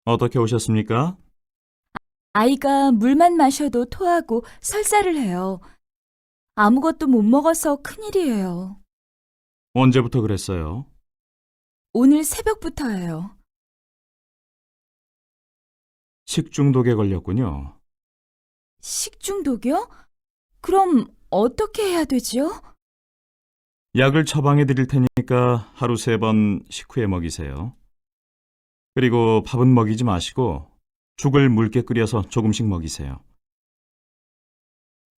어떻게 오셨습니까? 아이가 물만 마셔도 토하고 설사를 해요. 아무것도 못 먹어서 큰일이에요. 언제부터 그랬어요? 오늘 새벽부터예요. 식중독에 걸렸군요. 식중독이요? 그럼 어떻게 해야 되지요? 약을 처방해 드릴 테니까 하루 3번 식후에 먹이세요. 그리고 밥은 먹이지 마시고 죽을 묽게 끓여서 조금씩 먹이세요.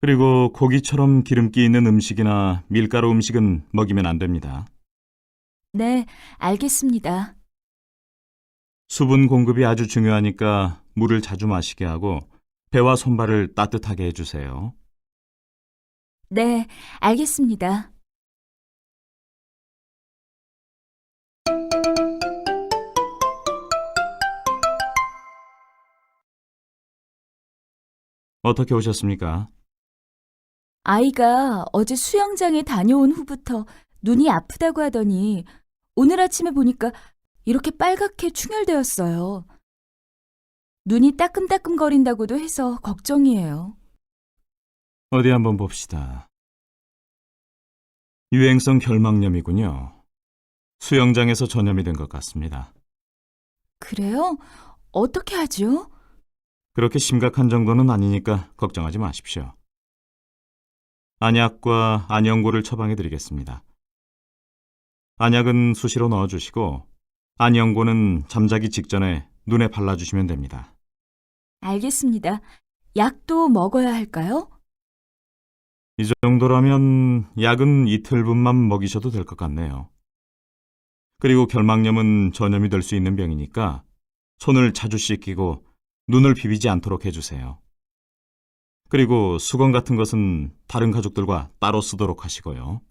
그리고 고기처럼 기름기 있는 음식이나 밀가루 음식은 먹이면 안 됩니다. 네, 알겠습니다. 수분 공급이 아주 중요하니까 물을 자주 마시게 하고 배와 손발을 따뜻하게 해주세요. 네, 알겠습니다. 어떻게 오셨습니까? 아이가 어제 수영장에 다녀온 후부터 눈이 아프다고 하더니 오늘 아침에 보니까 이렇게 빨갛게 충혈되었어요. 눈이 따끔따끔거린다고도 해서 걱정이에요. 어디 한번 봅시다. 유행성 결막염이군요. 수영장에서 전염이 된 것 같습니다. 그래요? 어떻게 하죠? 그렇게 심각한 정도는 아니니까 걱정하지 마십시오. 안약과 안연고를 처방해 드리겠습니다. 안약은 수시로 넣어주시고 안연고는 잠자기 직전에 눈에 발라주시면 됩니다. 알겠습니다. 약도 먹어야 할까요? 이 정도라면 약은 이틀분만 먹이셔도 될 것 같네요. 그리고 결막염은 전염이 될 수 있는 병이니까 손을 자주 씻기고 눈을 비비지 않도록 해주세요. 그리고 수건 같은 것은 다른 가족들과 따로 쓰도록 하시고요.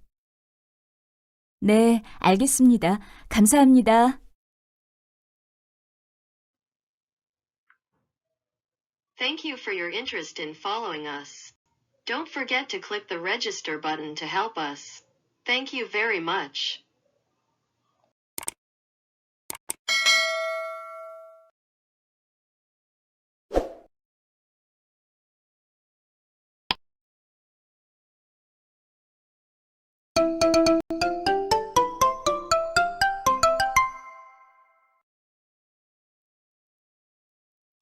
네, 알겠습니다. 감사합니다. Thank you for your interest in following us. Don't forget to click the register button to help us. Thank you very much.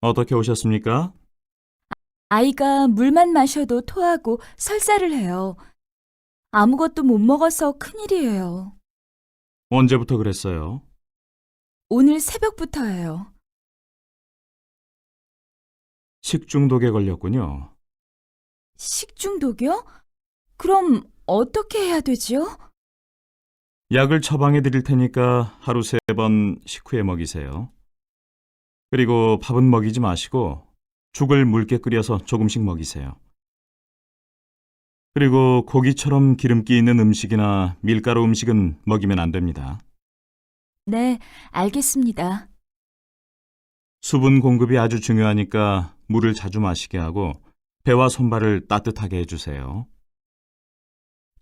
어떻게 오셨습니까? 아이가 물만 마셔도 토하고 설사를 해요. 아무것도 못 먹어서 큰일이에요. 언제부터 그랬어요? 오늘 새벽부터예요. 식중독에 걸렸군요. 식중독이요? 그럼 어떻게 해야 되지요? 약을 처방해 드릴 테니까 하루 3번 식후에 먹이세요. 그리고 밥은 먹이지 마시고 죽을 묽게 끓여서 조금씩 먹이세요. 그리고 고기처럼 기름기 있는 음식이나 밀가루 음식은 먹이면 안 됩니다. 네, 알겠습니다. 수분 공급이 아주 중요하니까 물을 자주 마시게 하고 배와 손발을 따뜻하게 해주세요.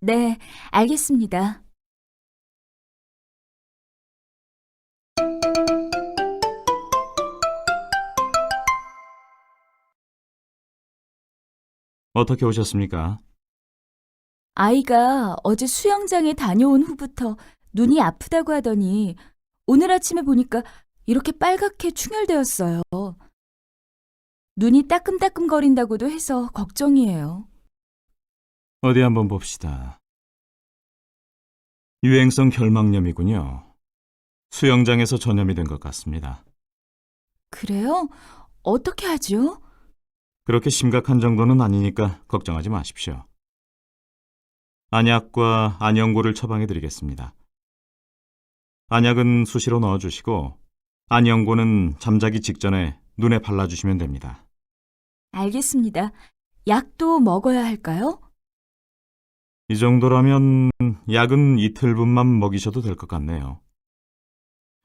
네, 알겠습니다. 어떻게 오셨습니까? 아이가 어제 수영장에 다녀온 후부터 눈이 아프다고 하더니 오늘 아침에 보니까 이렇게 빨갛게 충혈되었어요. 눈이 따끔따끔거린다고도 해서 걱정이에요. 어디 한번 봅시다. 유행성 결막염이군요. 수영장에서 전염이 된 것 같습니다. 그래요? 어떻게 하죠? 그렇게 심각한 정도는 아니니까 걱정하지 마십시오. 안약과 안연고를 처방해 드리겠습니다. 안약은 수시로 넣어주시고 안연고는 잠자기 직전에 눈에 발라주시면 됩니다. 알겠습니다. 약도 먹어야 할까요? 이 정도라면 약은 이틀분만 먹이셔도 될 것 같네요.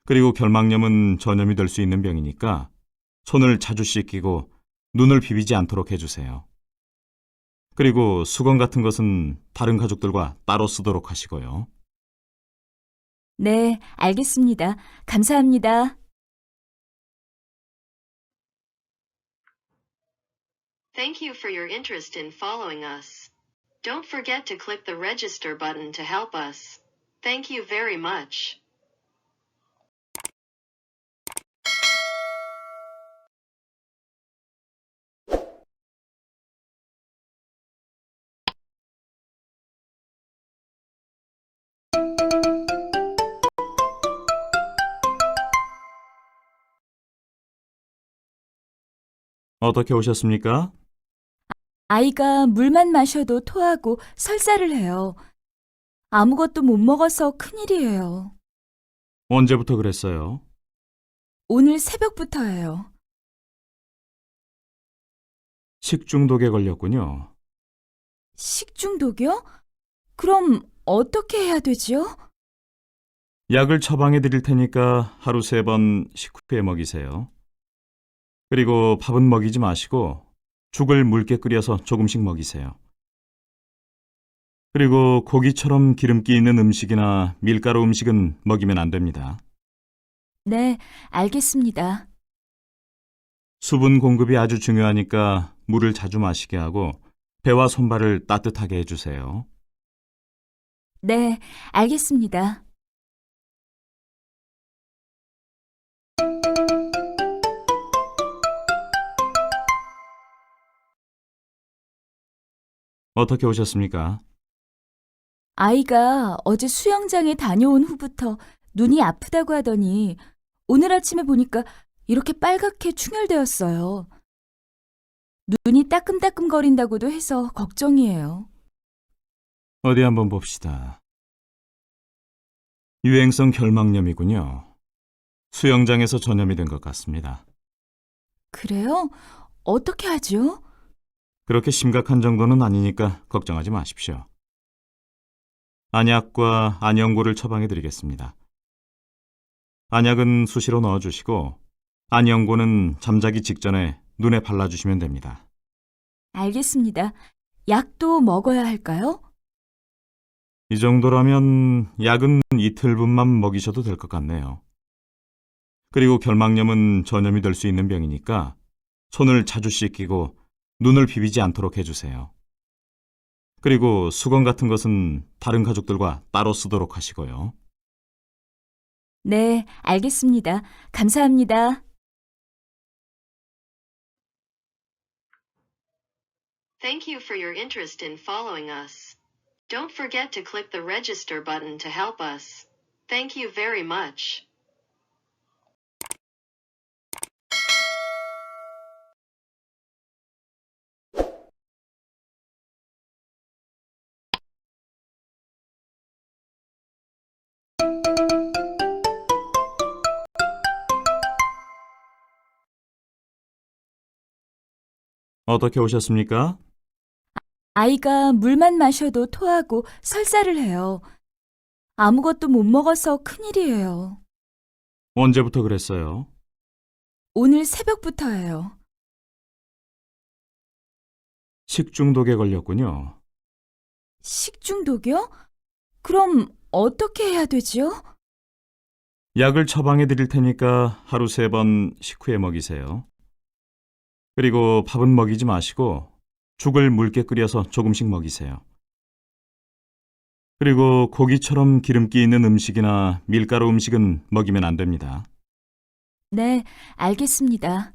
그리고 결막염은 전염이 될 수 있는 병이니까 손을 자주 씻기고 눈을 비비지 않도록 해주세요. 그리고 수건 같은 것은 다른 가족들과 따로 쓰도록 하시고요. 네, 알겠습니다. 감사합니다. Thank you for your interest in following us. Don't forget to click the register button to help us. Thank you very much. 어떻게 오셨습니까? 아이가 물만 마셔도 토하고 설사를 해요. 아무것도 못 먹어서 큰일이에요. 언제부터 그랬어요? 오늘 새벽부터예요. 식중독에 걸렸군요. 식중독이요? 그럼 어떻게 해야 되지요? 약을 처방해 드릴 테니까 하루 3번 식후에 먹이세요. 그리고 밥은 먹이지 마시고 죽을 묽게 끓여서 조금씩 먹이세요. 그리고 고기처럼 기름기 있는 음식이나 밀가루 음식은 먹이면 안 됩니다. 네, 알겠습니다. 수분 공급이 아주 중요하니까 물을 자주 마시게 하고 배와 손발을 따뜻하게 해주세요. 네, 알겠습니다. 어떻게 오셨습니까? 아이가 어제 수영장에 다녀온 후부터 눈이 아프다고 하더니 오늘 아침에 보니까 이렇게 빨갛게 충혈되었어요. 눈이 따끔따끔거린다고도 해서 걱정이에요. 어디 한번 봅시다. 유행성 결막염이군요. 수영장에서 전염이 된 것 같습니다. 그래요? 어떻게 하죠? 그렇게 심각한 정도는 아니니까 걱정하지 마십시오. 안약과 안연고를 처방해 드리겠습니다. 안약은 수시로 넣어주시고 안연고는 잠자기 직전에 눈에 발라주시면 됩니다. 알겠습니다. 약도 먹어야 할까요? 이 정도라면 약은 이틀분만 먹이셔도 될 것 같네요. 그리고 결막염은 전염이 될 수 있는 병이니까 손을 자주 씻기고 눈을 비비지 않도록 해주세요. 그리고 수건 같은 것은 다른 가족들과 따로 쓰도록 하시고요. 네, 알겠습니다. 감사합니다. Thank you for your interest in following us. Don't forget to click the register button to help us. Thank you very much. 어떻게 오셨습니까? 아이가 물만 마셔도 토하고 설사를 해요. 아무것도 못 먹어서 큰일이에요. 언제부터 그랬어요? 오늘 새벽부터예요. 식중독에 걸렸군요. 식중독이요? 그럼 어떻게 해야 되지요? 약을 처방해 드릴 테니까 하루 3번 식후에 먹이세요. 그리고 밥은 먹이지 마시고 죽을 묽게 끓여서 조금씩 먹이세요. 그리고 고기처럼 기름기 있는 음식이나 밀가루 음식은 먹이면 안 됩니다. 네, 알겠습니다.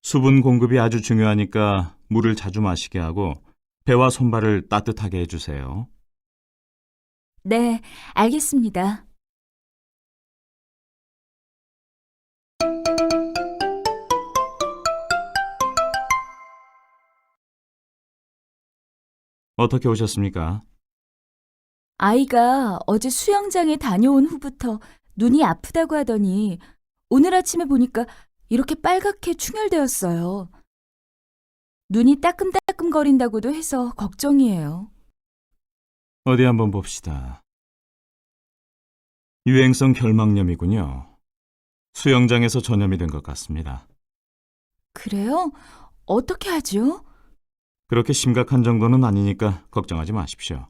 수분 공급이 아주 중요하니까 물을 자주 마시게 하고 배와 손발을 따뜻하게 해주세요. 네, 알겠습니다. 어떻게 오셨습니까? 아이가 어제 수영장에 다녀온 후부터 눈이 아프다고 하더니 오늘 아침에 보니까 이렇게 빨갛게 충혈되었어요. 눈이 따끔따끔거린다고도 해서 걱정이에요. 어디 한번 봅시다. 유행성 결막염이군요. 수영장에서 전염이 된 것 같습니다. 그래요? 어떻게 하죠? 그렇게 심각한 정도는 아니니까 걱정하지 마십시오.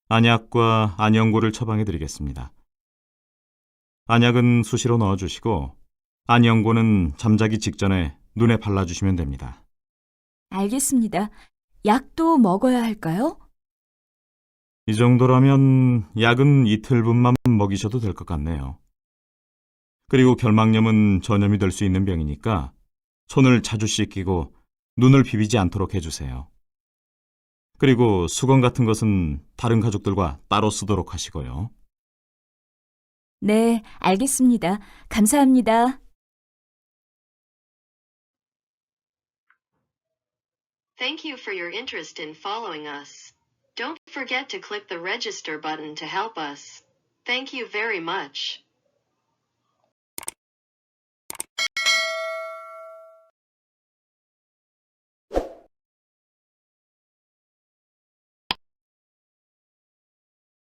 안약과 안연고를 처방해 드리겠습니다. 안약은 수시로 넣어주시고 안연고는 잠자기 직전에 눈에 발라주시면 됩니다. 알겠습니다. 약도 먹어야 할까요? 이 정도라면 약은 이틀분만 먹이셔도 될 것 같네요. 그리고 결막염은 전염이 될 수 있는 병이니까 손을 자주 씻기고 눈을 비비지 않도록 해주세요. 그리고 수건 같은 것은 다른 가족들과 따로 쓰도록 하시고요. 네, 알겠습니다. 감사합니다. Thank you for your interest in following us. Don't forget to click the register button to help us. Thank you very much.